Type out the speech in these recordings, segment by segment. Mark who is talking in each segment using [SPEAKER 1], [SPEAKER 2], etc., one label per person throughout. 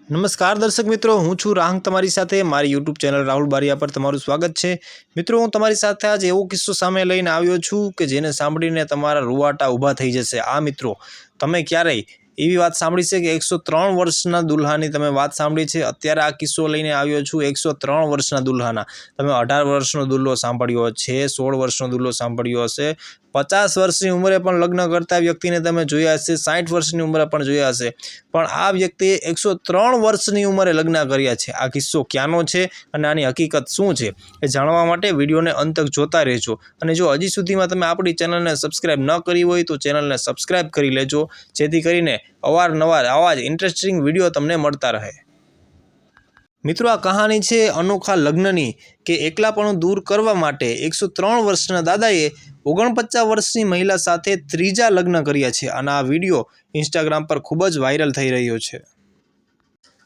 [SPEAKER 1] नमस्कार दर्शक मित्रों, हूँ छूँ राहंग तमारी साथे मारी यूट्यूब चैनल राहुल बारिया पर तमारुं स्वागत है। मित्रों, हूँ तमारी साथे आज एवो किस्सो सामे लईने आव्यो छूं के जेने सांभळीने तमारा रुवाटा ऊभा थई जशे। आ मित्रों, तमे क्यारेय एवी वात सांभળી છે કે 103 વર્ષના દુલ્હાની તમે વાત સાંભળી છે? અત્યારે આ કિસ્સો લઈને આવ્યો છું 103 વર્ષના દુલ્હાના। તમે 18 વર્ષનો દુલ્હો સાંભળ્યો છે, 16 વર્ષનો દુલ્હો સાંભળ્યો હશે, 50 વર્ષની ઉંમરે પણ લગ્ન કરતા વ્યક્તિને તમે જોયા હશે, 60 વર્ષની ઉંમરે પણ જોયા હશે, પણ આ વ્યક્તિએ 103 વર્ષની ઉંમરે લગ્ન કર્યા છે। આ કિસ્સો ક્યાંનો છે અને આની હકીકત શું છે એ જાણવા માટે વિડીયોને અંત તક જોતા રહેજો। અને જો હજી સુધીમાં તમે આપણી ચેનલને સબસ્ક્રાઇબ ન કરી હોય તો ચેનલને સબસ્ક્રાઇબ કરી લેજો, જેથી કરીને અવારનવાર આવા જ ઇન્ટરેસ્ટિંગ વિડીયો તમને મળતા રહે। મિત્રો, આ કહાની છે અનોખા લગ્નની કે એકલાપણું દૂર કરવા માટે 103 વર્ષના દાદાએ 49 વર્ષની મહિલા સાથે ત્રીજા લગ્ન કર્યા છે અને આ વિડીયો ઇન્સ્ટાગ્રામ પર ખૂબ જ વાયરલ થઈ રહ્યો છે।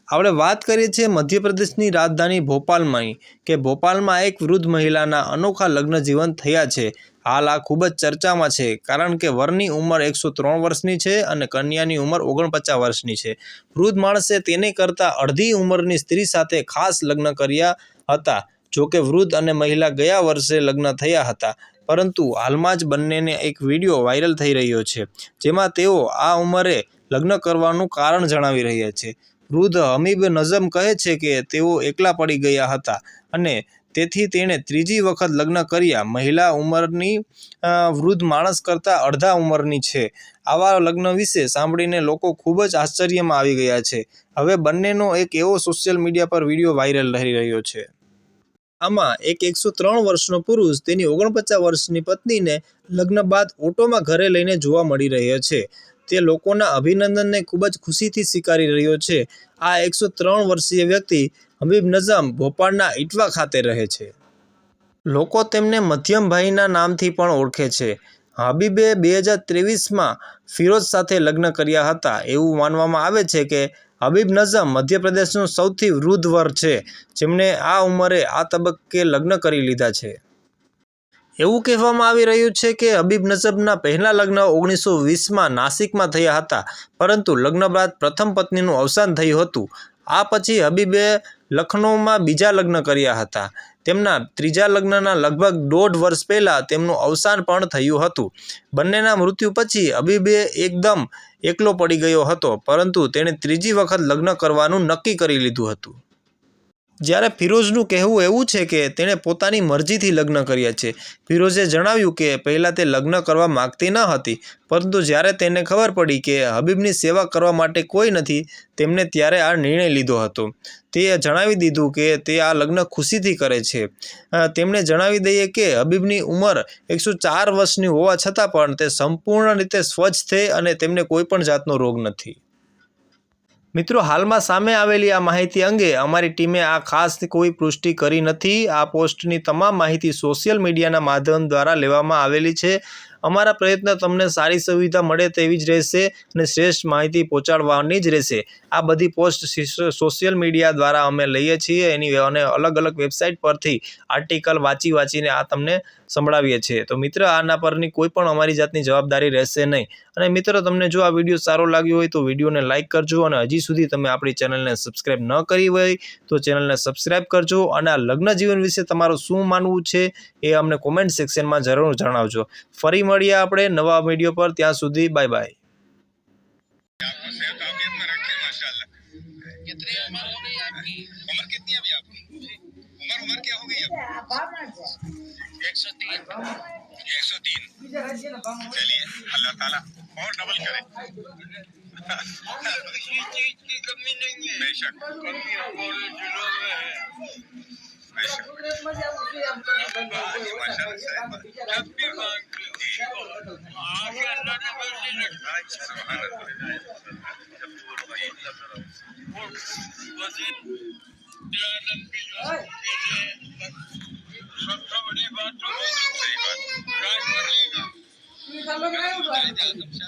[SPEAKER 1] આપણે વાત કરીએ છીએ મધ્યપ્રદેશની રાજધાની ભોપાલમાંની કે ભોપાલમાં એક વૃદ્ધ મહિલાના અનોખા લગ્ન જીવન થયા છે। હાલ આ ખૂબ જ ચર્ચામાં છે, કારણ કે વરની ઉંમર 103 વર્ષની છે અને કન્યાની ઉંમર 49 વર્ષની છે। વૃદ્ધ માણસે તેને કરતાં અડધી ઉંમરની સ્ત્રી સાથે ખાસ લગ્ન કર્યા હતા। જોકે વૃદ્ધ અને મહિલા ગયા વર્ષે લગ્ન થયા હતા, પરંતુ હાલમાં જ બંનેને એક વિડીયો વાયરલ થઈ રહ્યો છે, જેમાં તેઓ આ ઉંમરે લગ્ન કરવાનું કારણ જણાવી રહ્યા છે। વૃદ્ધ હમીબ નઝમ કહે છે કે તેઓ એકલા પડી ગયા હતા અને તેથી તેણે ત્રીજી વખત લગ્ન કર્યા। મહિલા ઉંમરની વૃદ્ધ માણસ કરતાં અડધા ઉંમરની છે। આવા લગ્ન વિશે સાંભળીને લોકો ખૂબ જ આશ્ચર્યમાં આવી ગયા છે। હવે બંનેનો એક એવો સોશિયલ મીડિયા પર વિડીયો વાયરલ થઈ રહ્યો છે। આમાં એક 103 વર્ષનો પુરુષ તેની 49 વર્ષની પત્નીને લગ્ન બાદ ઓટોમાં ઘરે લઈને જોવા મળી રહ્યો છે। તે લોકોના અભિનંદનને ખૂબ જ ખુશીથી સ્વીકારી રહ્યો છે। આ 103 વર્ષીય વ્યક્તિ હમીબ નઝમ ભોપાલના ઇટવા ખાતે રહે છે। લોકો તેમને મધ્યમભાઈના નામથી પણ ઓળખે છે। હબીબે 2023માં ફિરોઝ સાથે લગ્ન કર્યા હતા। એવું માનવામાં આવે છે કે હબીબ નઝમ મધ્યપ્રદેશનો સૌથી વૃદ્ધ વર છે, જેમણે આ ઉંમરે આ તબક્કે લગ્ન કરી લીધા છે। એવું કહેવામાં આવી રહ્યું છે કે હબીબ નઝમના પહેલા લગ્ન 1920માં નાસિકમાં થયા હતા, પરંતુ લગ્ન બાદ પ્રથમ પત્નીનું અવસાન થયું હતું। આ પછી હબીબે લખનૌમાં બીજા લગ્ન કર્યા હતા। તેમના ત્રીજા લગ્નના લગભગ 1.5 વર્ષ પહેલાં તેમનું અવસાન પણ થયું હતું। બંનેના મૃત્યુ પછી હબીબે એકદમ એકલો પડી ગયો હતો, પરંતુ તેણે ત્રીજી વખત લગ્ન કરવાનું નક્કી કરી લીધું હતું। જ્યારે ફિરોઝનું કહેવું એવું છે કે તેણે પોતાની મરજીથી લગ્ન કર્યા છે। ફિરોઝે જણાવ્યું કે પહેલાં તે લગ્ન કરવા માગતી ન હતી, પરંતુ જ્યારે તેને ખબર પડી કે હબીબની સેવા કરવા માટે કોઈ નથી, તેમણે ત્યારે આ નિર્ણય લીધો હતો। તે જણાવી દીધું કે તે આ લગ્ન ખુશીથી કરે છે। તેમણે જણાવી દઈએ કે હબીબની ઉંમર 104 વર્ષની હોવા છતાં પણ તે સંપૂર્ણ રીતે સ્વચ્છ છે અને તેમને કોઈ પણ જાતનો રોગ નથી। મિત્રો, હાલમાં સામે આવેલી આ માહિતી અંગે અમારી ટીમે આ ખાસ કોઈ પુષ્ટિ કરી નથી। આ પોસ્ટની તમામ માહિતી સોશિયલ મીડિયાના માધ્યમ દ્વારા લેવામાં આવેલી છે। અમારા પ્રયત્ન તમને સારી સુવિધા મળે તેવી જ રહેશે અને શ્રેષ્ઠ માહિતી પહોંચાડવાની જ રહેશે। આ બધી પોસ્ટ સોશિયલ મીડિયા દ્વારા અમે લઈએ છીએ એની અને અલગ અલગ વેબસાઇટ પરથી આર્ટિકલ વાંચીને આ તમને સંભળાવીએ છીએ। તો મિત્ર, આના પરની કોઈ પણ અમારી જાતની જવાબદારી રહેશે નહીં। અને મિત્રો, તમને જો આ વિડીયો સારો લાગ્યો હોય તો વિડીયોને લાઇક કરજો, અને હજી સુધી તમે આપણી ચેનલને સબસ્ક્રાઇબ ન કરી હોય તો ચેનલને સબસ્ક્રાઇબ કરજો। અને આ લગ્ન જીવન વિશે તમારું શું માનવું છે એ અમને કોમેન્ટ સેક્શનમાં જરૂર જણાવજો। ફરી મળીએ આપણે નવા વિડીયો પર, ત્યાં સુધી બાય બાય।
[SPEAKER 2] उम्र क्या हो गई अब? 103। चलिए, अल्लाह ताला और डबल करे। किसी चीज की कमी नहीं है। बेशक कमी हमारे दिलों में है। बेशक जब भी मांग आगे अल्लाह ने मर्जी रखी। सुभान अल्लाह। सबसे बड़ी बात तो सही बात राज बदलेगा।